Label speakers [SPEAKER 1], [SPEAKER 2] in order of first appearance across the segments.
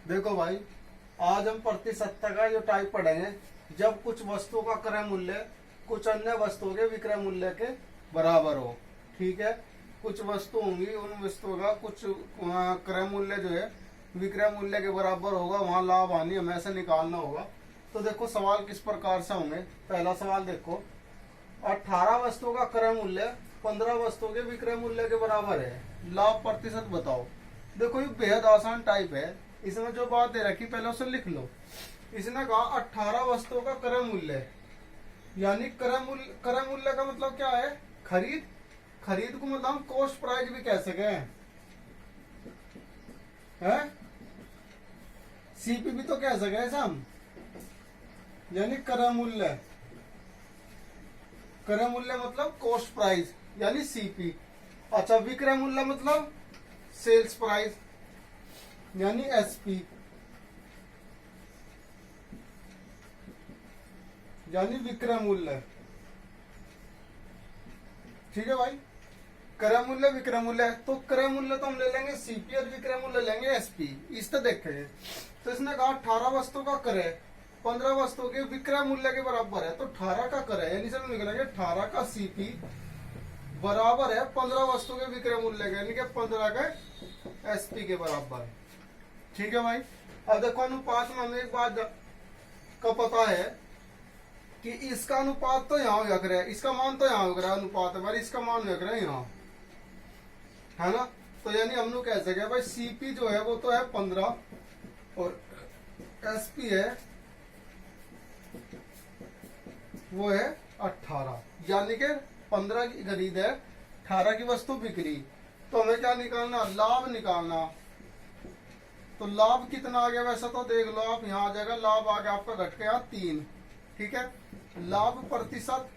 [SPEAKER 1] देखो भाई, आज हम प्रतिशतता का जो टाइप पढ़ेंगे। जब कुछ वस्तुओं का क्रय मूल्य कुछ अन्य वस्तुओं के विक्रय मूल्य के बराबर हो। ठीक है, कुछ वस्तु होंगी, उन वस्तुओं का कुछ क्रय मूल्य जो है विक्रय मूल्य के बराबर होगा, वहां लाभ हानि हमें ऐसे निकालना होगा। तो देखो सवाल किस प्रकार से होंगे। पहला सवाल देखो, 18 वस्तुओं का क्रय मूल्य 15 वस्तुओं के विक्रय मूल्य के बराबर है, लाभ प्रतिशत बताओ। देखो ये बेहद आसान टाइप है, इसमें जो बात दे रखी पहले उसे लिख लो। इसने कहा 18 वस्तुओं का क्रय मूल्य, यानी क्रय मूल्य का मतलब क्या है? खरीद। खरीद को मतलब हम कॉस्ट प्राइस भी कह सके हैं, सीपी भी तो कह सके ऐसा हम, यानी क्रय मूल्य। क्रय मूल्य मतलब कॉस्ट प्राइस यानी सीपी। अच्छा, विक्रय मूल्य मतलब सेल्स प्राइस यानी एसपी, यानी विक्रय मूल्य। ठीक है भाई, क्रय मूल्य विक्रय मूल्य, तो क्रय मूल्य तो हम ले लेंगे सीपी और विक्रय मूल्य लेंगे एसपी। इस तरह देखेंगे तो इसने कहा 18 वस्तु का क्रय 15 वस्तुओं के विक्रय मूल्य के बराबर है, तो 18 का क्रय यानी चलो निकलेंगे 18 का सीपी बराबर है 15 वस्तु के विक्रय मूल्य के, यानी कि 15 के एसपी के बराबर। ठीक है भाई, अब देखो अनुपात में हमें एक बात का पता है कि इसका अनुपात तो यहाँ हो रहा है, इसका मान तो यहाँ हो रहा है, अनुपात हमारी इसका मान हो रहा है यहाँ, है ना। तो यानी हम लोग कह सके भाई सीपी जो है वो तो है 15 और एसपी है वो है 18, यानी कि 15 की खरीद है, 18 की वस्तु बिक्री। तो हमें क्या निकालना? लाभ निकालना। तो लाभ कितना आ गया? वैसा तो देख लो आप, यहाँ आ जाएगा लाभ आ गया आपका घट गया 3। ठीक है, लाभ प्रतिशत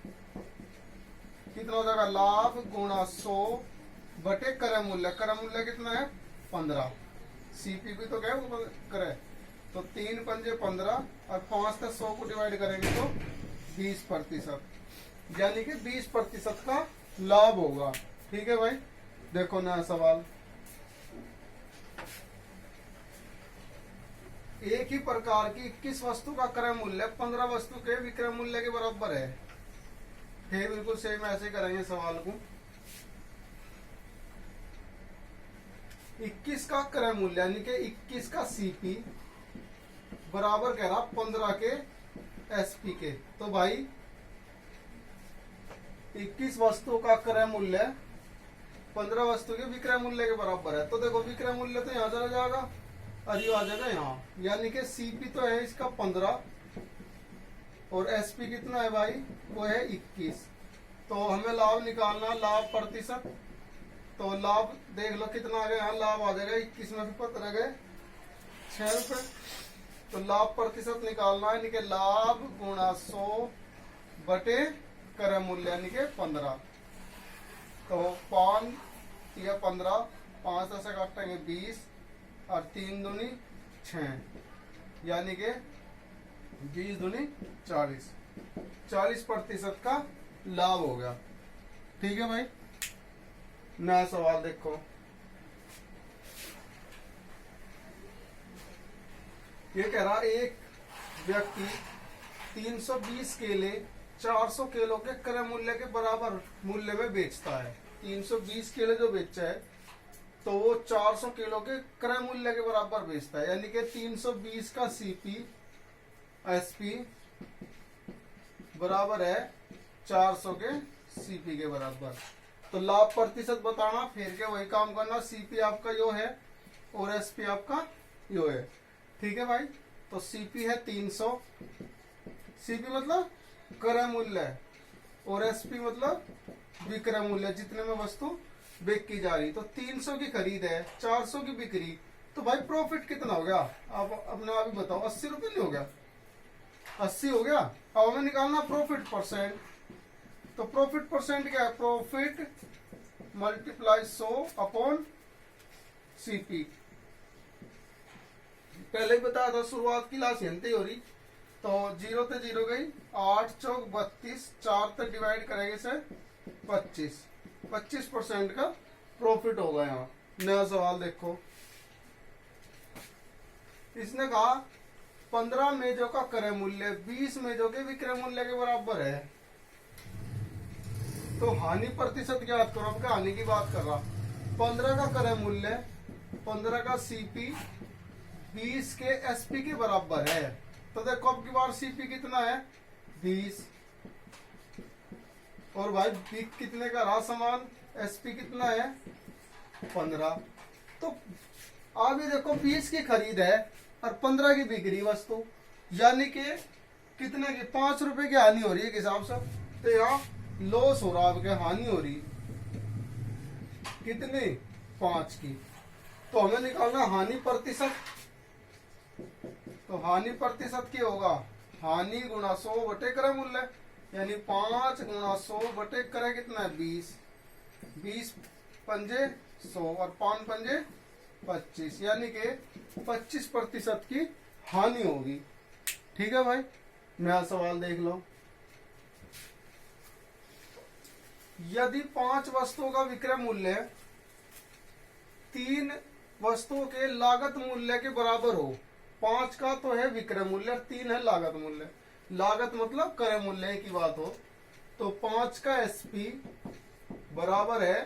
[SPEAKER 1] कितना हो जाएगा? लाभ गुणा 100 बटे क्रय मूल्य। क्रय मूल्य कितना है? 15। सीपी भी तो क्या है वो क्रय, तो 3 पंजे 15 और 5 से 100 को डिवाइड करेंगे तो 20%, यानी कि 20% का लाभ होगा। ठीक है भाई, देखो नया सवाल। एक ही प्रकार की 21 वस्तु का क्रय मूल्य 15 वस्तु के विक्रय मूल्य के बराबर है। बिल्कुल सेम ऐसे करेंगे सवाल को। 21 का क्रय मूल्य यानी कि 21 का सीपी बराबर कह रहा 15 के एसपी के। तो भाई 21 वस्तु का क्रय मूल्य 15 वस्तु के विक्रय मूल्य के बराबर है। तो देखो विक्रय मूल्य तो यहाँ चला जाएगा और ये आ जाएगा यहाँ, यानी कि सीपी तो है इसका 15 और एसपी कितना है भाई? वो है 21। तो हमें लाभ निकालना, लाभ प्रतिशत। तो लाभ देख लो कितना आ गया, यहाँ लाभ आ जाएगा 21 में भी रह गए 6 रुपए। तो लाभ प्रतिशत निकालना है, यानी कि लाभ गुणा 100 बटे क्रय मूल्य यानी कि 15। तो 5 या 15, 5 से काटेंगे 20 और 3 दूनी 6, यानी कि 20 दूनी 40। 40% का लाभ हो गया। ठीक है भाई, नया सवाल देखो। ये कह रहा एक व्यक्ति 320 केले 400 किलो के क्रय मूल्य के बराबर मूल्य में बेचता है। 320 केले जो बेचा है तो वो 400 किलो के क्रय मूल्य के बराबर बेचता है, यानी कि 320 का सीपी एसपी बराबर है 400 के सीपी के बराबर। तो लाभ प्रतिशत बताना, फिर के वही काम करना। सीपी आपका यो है और एसपी आपका यो है। ठीक है भाई, तो सीपी है 300, सीपी मतलब क्रय मूल्य और एसपी मतलब विक्रय मूल्य, जितने में वस्तु बेची जा रही। तो 300 की खरीद है, 400 की बिक्री, तो भाई प्रॉफिट कितना हो गया? आप अपने आप ही बताओ। 80 रुपये नहीं हो गया? 80 हो गया। अब हमें निकालना प्रॉफिट परसेंट। तो प्रॉफिट परसेंट क्या है? Profit multiply 100 upon CP. पहले ही बताया था शुरुआत की लाश हिलती हो रही, तो 0 से 0 गई, 8 चौक 32, 4 तक डिवाइड करेंगे से 25। 25% का प्रॉफिट होगा यहाँ। नया सवाल देखो, इसने कहा 15 मेजों का क्रय मूल्य 20 मेजों के विक्रय मूल्य के बराबर है। तो हानि प्रतिशत ज्ञात करो। अब क्या हानि की बात कर रहा, 15 का क्रय मूल्य 15 का सीपी 20 के एसपी के बराबर है। तो देखो अब की बार सीपी कितना है 20 और भाई बी कितने का रहा सामान, एसपी कितना है 15। तो आगे देखो 20 की खरीद है और 15 की बिक्री वस्तु, यानी कि कितने की 5 रुपए की हानि हो रही है हिसाब से। तो यहाँ लॉस हो रहा है, हानि हो रही कितनी 5 की। तो हमें निकालना हानि प्रतिशत। तो हानि प्रतिशत क्या होगा, हानि गुणा 100 बटे क्रय मूल्य, यानी 5 गुणा 100 बटे क्रय कितना है 20, 20 पंजे 100 और 5 पंजे 25, यानी कि 25% की हानि होगी। ठीक है भाई, नया सवाल देख लो। यदि 5 वस्तुओं का विक्रय मूल्य 3 वस्तुओं के लागत मूल्य के बराबर हो, 5 का तो है विक्रय मूल्य, 3 है लागत मूल्य। लागत मतलब क्रय मूल्य की बात हो, तो 5 का एसपी बराबर है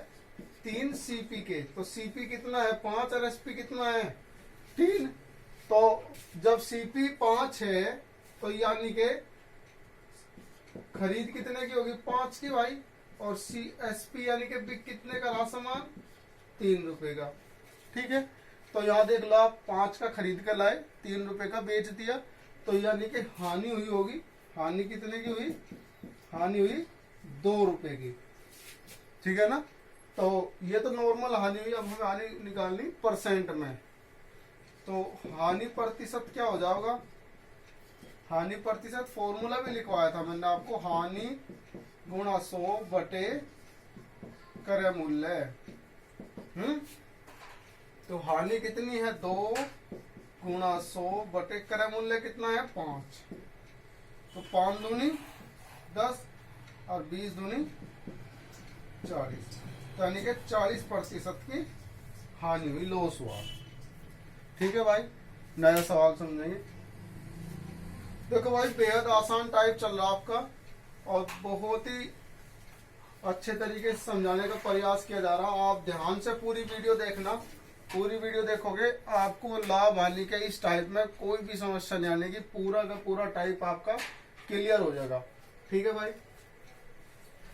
[SPEAKER 1] 3 सीपी के। तो सीपी कितना है 5 और एसपी कितना है 3। तो जब सीपी 5 है तो यानी के खरीद कितने की होगी 5 की भाई, और सी एसपी यानी के बिक कितने का रहा सामान 3 रुपए का। ठीक है, तो यहाँ देख लो 5 का खरीद कर लाए 3 रुपए का बेच दिया, तो यानी कि हानि हुई होगी, हानि कितने की हुई, हानि हुई 2 रुपए की। ठीक है ना, तो ये तो नॉर्मल हानि हुई। अब हमें हानि निकालनी परसेंट में, तो हानि प्रतिशत क्या हो जाएगा, हानि प्रतिशत फॉर्मूला भी लिखवाया था मैंने आपको, हानि गुणा 100 बटे क्रय मूल्य। तो हानि कितनी है 2 गुणा 100 बटे क्रय मूल्य कितना है 5। तो 5 दूनी 10 और 20 दूनी 40, तो यानी कि 40% की हानि हुई, लॉस हुआ। ठीक है भाई, नया सवाल समझेंगे। देखो भाई बेहद आसान टाइप चल रहा आपका और बहुत ही अच्छे तरीके से समझाने का प्रयास किया जा रहा। आप ध्यान से पूरी वीडियो देखना, पूरी वीडियो देखोगे आपको लाभ हानि के इस टाइप में कोई भी समस्या नहीं आने की, पूरा का पूरा टाइप आपका क्लियर हो जाएगा। ठीक है भाई,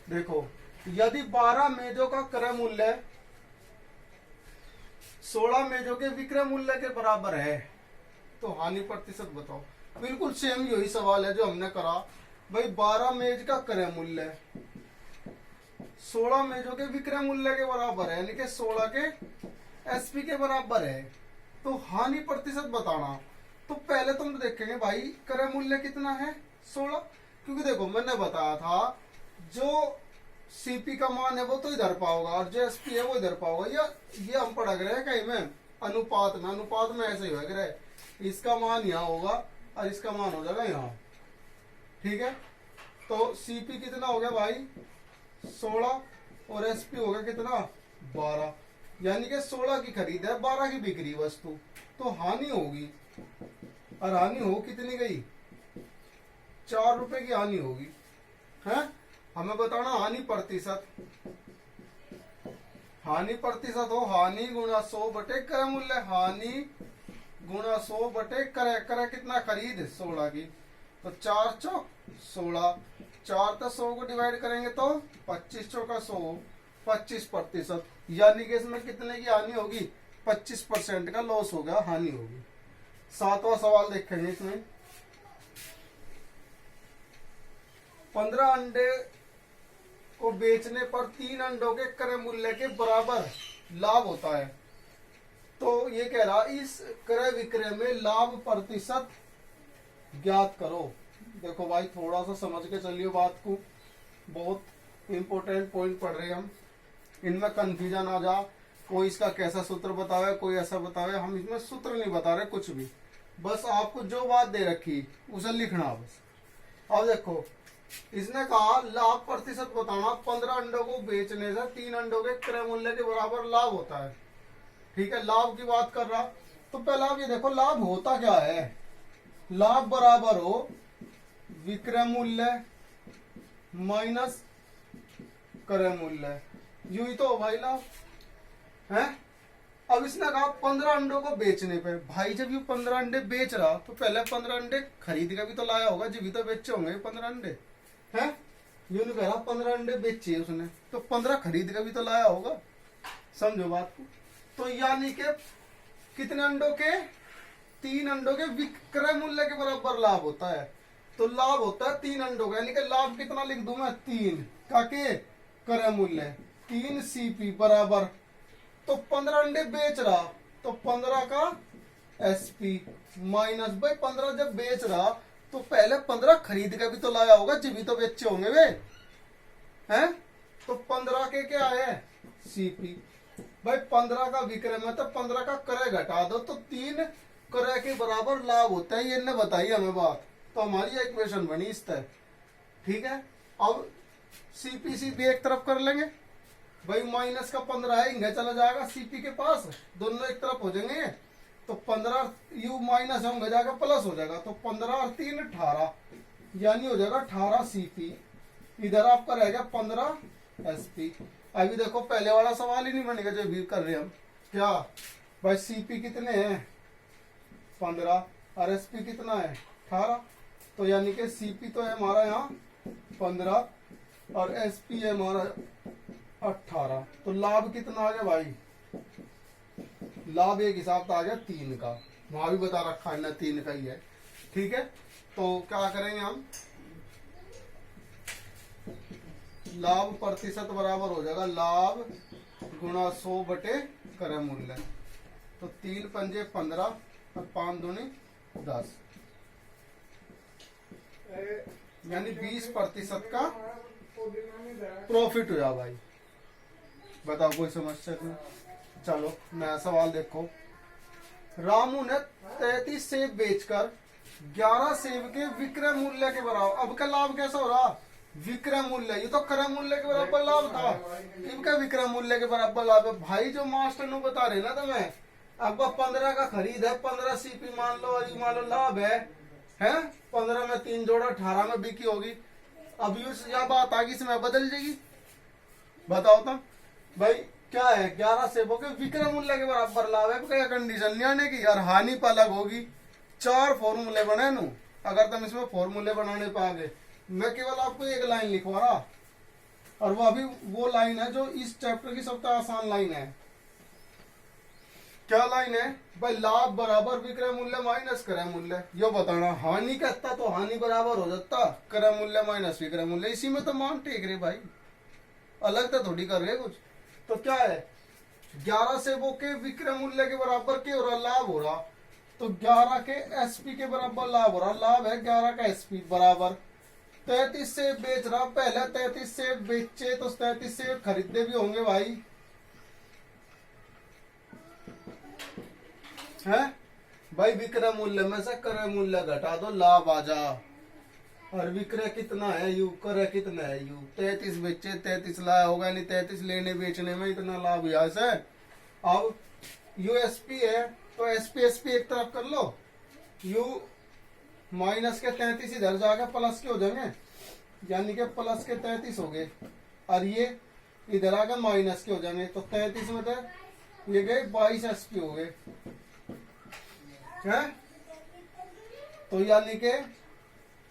[SPEAKER 1] देखो यदि 12 मेजों का क्रय मूल्य 16 मेजों के विक्रय मूल्य के बराबर है, तो हानि प्रतिशत बताओ। बिल्कुल सेम यही सवाल है जो हमने करा भाई, 12 मेज का क्रय मूल्य 16 मेजों के विक्रय मूल्य के बराबर है, यानी कि 16 के एसपी के बराबर है, तो हानि प्रतिशत बताना। तो पहले तुम देखेंगे भाई क्रय मूल्य कितना है 16, क्योंकि देखो मैंने बताया था जो सीपी का मान है वो तो इधर पाओगा और जो एसपी है वो इधर पाओगा। ये हम पढ़ रहे हैं कहीं में अनुपात में, अनुपात में ऐसे ही हो रहा है, इसका मान यहाँ होगा और इसका मान हो जाएगा यहाँ। ठीक है, तो सीपी कितना हो गया भाई 16 और एसपी हो गया कितना 12, यानी कि 16 की खरीद है 12 की बिक्री वस्तु, तो हानि होगी। और हानि हो कितनी गई 4 रुपए की हानि होगी है। हमें बताना हानि प्रतिशत, हानि प्रतिशत हो हानि गुणा 100 बटे क्रय मूल्य, हानि गुणा 100 बटे क्रय, क्रय कितना खरीद 16 की, तो 4 चौक 16, 4 तो 100 को डिवाइड करेंगे तो 25 चौका 100, 25%, यानी कि इसमें कितने की हानि होगी 25% का लॉस हो गया, हानि होगी। 7वां सवाल देखेंगे इसमें, 15 अंडे को बेचने पर 3 अंडों के क्रय मूल्य के बराबर लाभ होता है, तो ये कह रहा इस क्रय विक्रय में लाभ प्रतिशत ज्ञात करो। देखो भाई थोड़ा सा समझ के चलिए बात को, बहुत इंपॉर्टेंट पॉइंट पढ़ रहे हैं हम, इनमें कंफ्यूजन आ जा, कोई इसका कैसा सूत्र बतावे कोई ऐसा बतावे, हम इसमें सूत्र नहीं बता रहे कुछ भी, बस आपको जो बात दे रखी उसे लिखना बस। अब देखो इसने कहा लाभ प्रतिशत बताना, 15 अंडों को बेचने से 3 अंडों के क्रय मूल्य के बराबर लाभ होता है। ठीक है, लाभ की बात कर रहा, तो पहला आप ये देखो लाभ होता क्या है। लाभ बराबर हो विक्रय मूल्य माइनस क्रय मूल्य, यू ही तो हो भाई लाभ है। अब इसने कहा 15 अंडों को बेचने पे, भाई जब यू 15 अंडे बेच रहा तो पहले 15 अंडे खरीद के भी तो लाया होगा, जब भी तो बेचे होंगे 15 अंडे है। यू नहीं कह रहा 15 अंडे बेचे उसने, तो 15 खरीद के भी तो लाया होगा, समझो बात को। तो यानी के कितने अंडों के, 3 अंडों के विक्रय मूल्य के बराबर लाभ होता है। तो लाभ होता है 3 अंडों का, यानी कि लाभ कितना लिख दूं मैं, 3 का के क्रय मूल्य 3 सीपी बराबर, तो 15 अंडे बेच रहा तो 15 का एसपी माइनस भाई 15 जब बेच रहा तो पहले 15 खरीद के भी तो लाया होगा, जब भी तो बेचे होंगे वे हैं। तो 15 के क्या है सीपी, भाई 15 का विक्रय में तो 15 का क्रय घटा दो तो 3 क्रय के बराबर लाभ होता है, ये ने बताई हमें बात। तो हमारी इक्वेशन बनी इस तरह, ठीक है। अब सीपी सीपी एक तरफ कर लेंगे, भाई माइनस का 15 है इंगे चला जाएगा सीपी के पास, दोनों एक तरफ हो जाएंगे। तो 15 यू माइनस होंगे जाएगा प्लस हो जाएगा, तो 15 और 3 18, यानी हो जाएगा 18 सीपी। इधर आपका रहेगा 15 एसपी। अभी देखो पहले वाला सवाल ही नहीं बनेगा जो भी कर रहे हम, क्या भाई सीपी कितने हैं 15 और एसपी कितना है 18, तो यानी कि सीपी तो है हमारा यहाँ 15 और एसपी है हमारा 18। तो लाभ कितना आ गया भाई, लाभ एक हिसाब से आ गया 3 का, वहां भी बता रखा है ना 3 का ही है, ठीक है। तो क्या करेंगे हम, लाभ प्रतिशत बराबर हो जाएगा लाभ गुणा 100 बटे क्रय मूल्य। तो 3 पंजे 15 और 5 दूनी 10, यानी 20% का प्रॉफिट हुआ भाई। बताओ कोई समस्या नहीं। चलो नया सवाल देखो, रामू ने 33 सेब बेचकर 11 सेब के विक्रय मूल्य के बराबर, अब का लाभ कैसा हो रहा, विक्रय मूल्य, ये तो क्रय मूल्य के बराबर लाभ था, इनका विक्रय मूल्य के बराबर लाभ है। भाई जो मास्टर ने बता रहे ना तुम्हें, अब 15 का खरीद है 15 सीपी मान लो, और ये मान लो लाभ है 15 में 3 जोड़ा 18 में बिकी होगी। अब यह बात आगे इसमें बदल जाएगी, बताओ तो भाई क्या है, 11 सेबों के विक्रय मूल्य के बराबर लाभ है, क्या कंडीशन नहीं आने की यार, हानि पर अलग होगी। 4 फॉर्मूले बने नू, अगर तुम इसमें फॉर्मूले बनाने पाओगे, मैं केवल आपको एक लाइन लिखवा रहा, और वो अभी वो लाइन है जो इस चैप्टर की सबसे आसान लाइन है। क्या लाइन है भाई, लाभ बराबर विक्रय मूल्य माइनस क्रय मूल्य, यो बताना। हानि कहता तो हानि बराबर हो जाता क्रय मूल्य माइनस विक्रय मूल्य, इसी में तो मान टेक रहे भाई, अलग तो थोड़ी कर रहे कुछ। तो क्या है 11 सेबों के विक्रय मूल्य के बराबर के हो रहा लाभ हो रहा, तो 11 के एसपी के बराबर लाभ हो रहा, लाभ है 11 का एसपी बराबर 33 सेब बेच रहा, पहले 33 सेब बेचे तो 33 सेब खरीदे भी होंगे भाई है। भाई विक्रय मूल्य में से क्रय मूल्य घटा दो, लाभ आ जा। और विक्रय कितना है यू, क्रय कितना है यू, 33 बेचे 33 लाया होगा, नहीं 33 लेने बेचने में इतना लाभ यहाँ से। अब यूएसपी है तो एसपी एसपी एक तरफ कर लो, यू माइनस के 33 इधर जाकर प्लस के हो जाएंगे, यानी कि प्लस के 33 हो गए, और ये इधर आकर माइनस के हो जाएंगे, तो 33 में तो ये गए 22 एसपी हो गए है। तो यानी के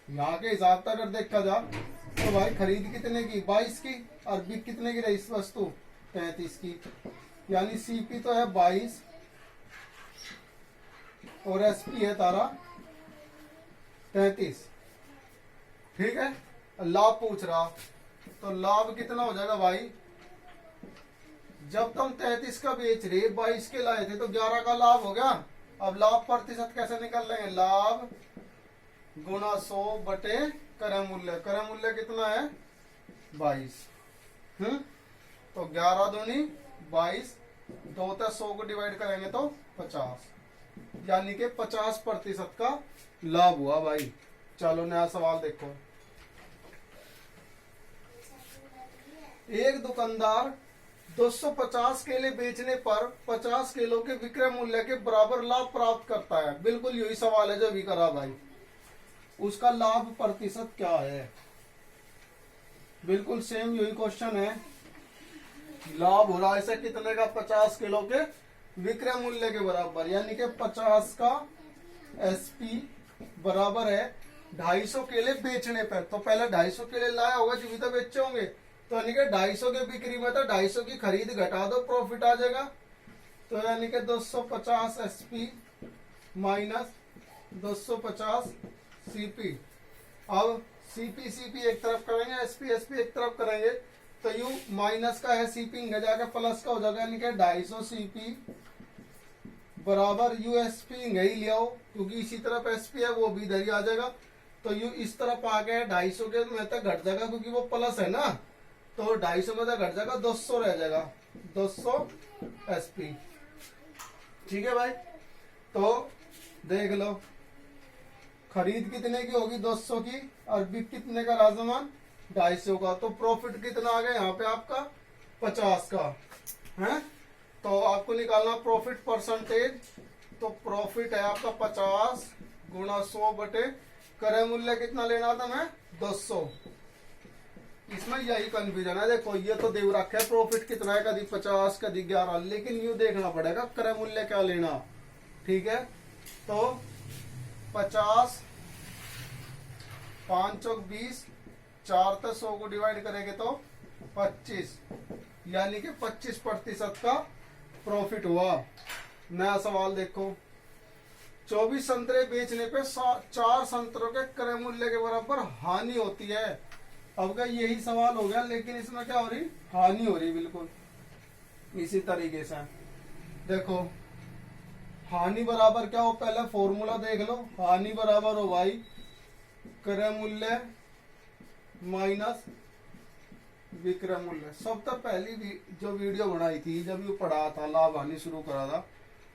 [SPEAKER 1] यहाँ के हिसाब से अगर देखा जा तो भाई खरीद कितने की 22 की, और बिक कितने की रही इस वस्तु 33 की, यानी सीपी तो है 22 और एसपी है तारा 33, ठीक है। लाभ पूछ रहा, तो लाभ कितना हो जाएगा भाई, जब तुम 33 का बेच रहे 22 के लाए थे तो 11 का लाभ हो गया। अब लाभ प्रतिशत कैसे निकल लेंगे, लाभ गुणा 100 बटे क्रय मूल्य, क्रय मूल्य कितना है 22, तो 11 दूनी 22, 2 से 100 को डिवाइड करेंगे तो 50, यानी कि 50% का लाभ हुआ भाई। चलो नया सवाल देखो, एक दुकानदार 250 केले बेचने पर 50 किलो के विक्रय मूल्य के बराबर लाभ प्राप्त करता है। बिल्कुल यही सवाल है जो भी करा भाई, उसका लाभ प्रतिशत क्या है। बिल्कुल सेम यही क्वेश्चन है। लाभ हो रहा है ऐसे कितने का, 50 किलो के विक्रय मूल्य के बराबर, यानी कि 50 का एसपी बराबर है 250 केले बेचने पर। तो पहले 250 केले लाया होगा जब तो बेचे होंगे, तो यानी कि 250 के बिक्री में तो 250 की खरीद घटा दो, प्रॉफिट आ जाएगा। तो यानी कि 250 एसपी माइनस 250 सीपी। अब सीपी सीपी एक तरफ करेंगे, एसपी एसपी एक तरफ करेंगे, तो यू माइनस का है सीपी इंगे जाकर प्लस का हो जाएगा, यानी कि 250 सीपी बराबर यूएसपी इंगे ही लिया हो, क्योंकि इसी तरफ एसपी है वो भी इधर ही आ जाएगा। तो यू इस तरफ आ गया 250 के में तक घट जाएगा, क्योंकि वो प्लस है ना, तो 250 में तक घट जाएगा, 200 रह जाएगा, 200 एसपी। ठीक है भाई, तो देख लो खरीद कितने की होगी 200 की, और बिक कितने का राजमान 250 का। तो प्रॉफिट कितना आ गया यहाँ पे आपका 50 का है। तो आपको निकालना प्रॉफिट परसेंटेज। तो प्रॉफिट है आपका 50 गुणा 100 बटे क्रय मूल्य कितना लेना था मैं 200। इसमें यही कंफ्यूजन है। देखो ये तो देव रखा है प्रॉफिट कितना है, कभी 50 कभी 11, लेकिन यूं देखना पड़ेगा क्रय मूल्य क्या लेना। ठीक है, तो 50 5 चौक 20, 4 से 100 को डिवाइड करेंगे तो 25, यानी कि 25% का प्रॉफिट हुआ। नया सवाल देखो, 24 संतरे बेचने पे 4 संतरों के क्रय मूल्य के बराबर हानि होती है। अब का यही सवाल हो गया, लेकिन इसमें क्या हो रही, हानि हो रही। बिल्कुल इसी तरीके से देखो, हानि बराबर क्या हो, पहले फॉर्मूला देख लो। हानि बराबर हो भाई क्रय मूल्य माइनस विक्रय मूल्य। सब तक पहली जो वीडियो बनाई थी जब ये पढ़ा था, लाभ हानि शुरू करा था,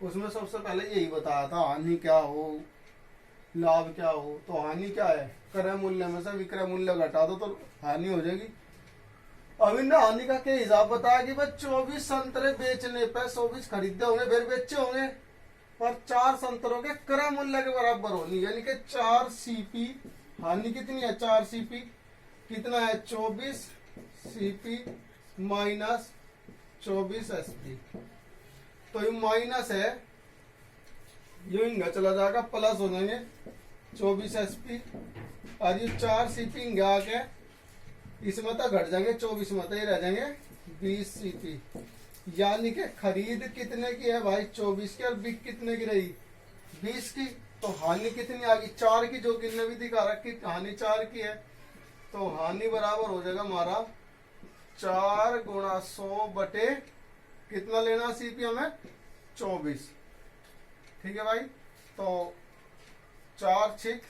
[SPEAKER 1] उसमें सबसे पहले यही बताया था हानि क्या हो लाभ क्या हो। तो हानि क्या है, क्रय मूल्य में से विक्रय मूल्य घटा दो तो हानि हो जाएगी। अभी ना हानि का क्या हिसाब बताया कि भाई 24 संतरे बेचने पे 24 खरीदे होंगे फिर बेचे होंगे, और 4 संतरों के क्रय मूल्य के बराबर होनी, यानी कि 4 सीपी। हानि कितनी है 4 सीपी, कितना है 24 सीपी माइनस 24 एसपी। तो ये माइनस है, ये इंगा चला जाएगा, प्लस हो जाएंगे 24 एसपी, और ये 4 सीपी इंगा आके इसमें तो घट जाएंगे, 24 में तो ये रह जाएंगे 20 सीपी। यानी कि खरीद कितने की है भाई 24 की, और बिक कितने की रही 20 की। तो हानि कितनी आ गई 4 की, जो किन्ने भी दिखा रखी हानि 4 की है। तो हानि बराबर हो जाएगा हमारा 4 गुणा 100 बटे कितना लेना सीपी हमें 24। ठीक है भाई, तो 4 6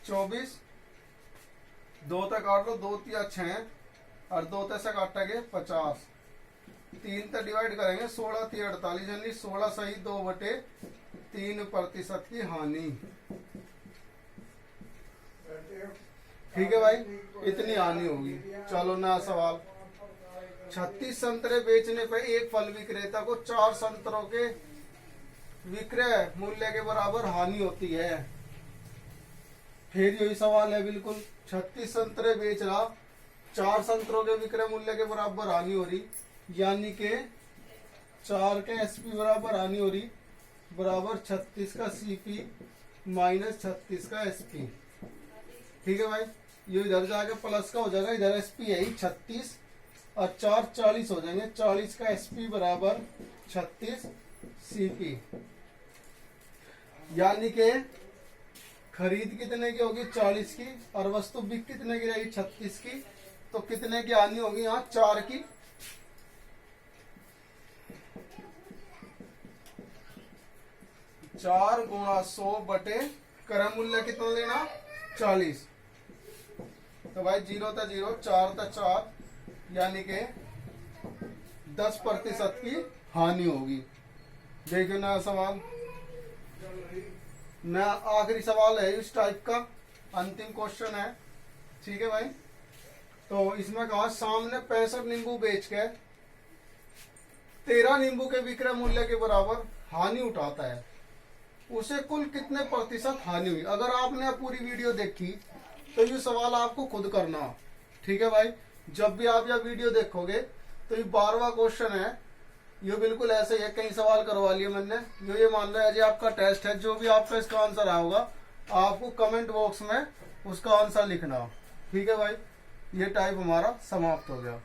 [SPEAKER 1] 24, 2 तक काट लो, 2 3 6 और 2 तक काटेंगे 50, 3 तक डिवाइड करेंगे 16 3 48, यानी 16 सही 2 बटे 3% की हानि। ठीक है भाई, इतनी हानि होगी। चलो नया सवाल, 36 संतरे बेचने पर एक फल विक्रेता को 4 संतरों के विक्रय मूल्य के बराबर हानि होती है। फिर यही सवाल है बिल्कुल, 36 संतरे बेच रहा, 4 संतरों के विक्रय मूल्य के बराबर हानि हो रही, यानी कि 4 के एसपी बराबर हानि हो रही, बराबर 36 का सीपी माइनस 36 का एसपी। ठीक है भाई, ये इधर जाके प्लस का हो जाएगा, इधर एसपी है ही 36 और 4 40 हो जाएंगे, 40 का एसपी बराबर 36 सीपी। यानी कि खरीद कितने की होगी 40 की, और वस्तु बिक कितने की रहेगी 36 की। तो कितने की हानि होगी यहाँ 4 की। 4 गुणा 100 बटे क्रय मूल्य कितना लेना 40। तो भाई 0 था 0, 4 था 4, यानी कि 10% की हानि होगी। देखो नया सवाल, नया आखिरी सवाल है इस टाइप का, अंतिम क्वेश्चन है। ठीक है भाई, तो इसमें कहा सामने 65 नींबू बेच के 13 नींबू के विक्रय मूल्य के बराबर हानि उठाता है, उसे कुल कितने प्रतिशत हानि हुई। अगर आपने पूरी वीडियो देखी तो ये सवाल आपको खुद करना, ठीक है भाई। जब भी आप यह वीडियो देखोगे तो ये 12वां क्वेश्चन है, ये बिल्कुल ऐसे ही है, कई सवाल करवा लिए मैंने। ये मान लो ये आपका टेस्ट है, जो भी आपका इसका आंसर आएगा आपको कमेंट बॉक्स में उसका आंसर लिखना, ठीक है भाई। ये टाइप हमारा समाप्त हो गया।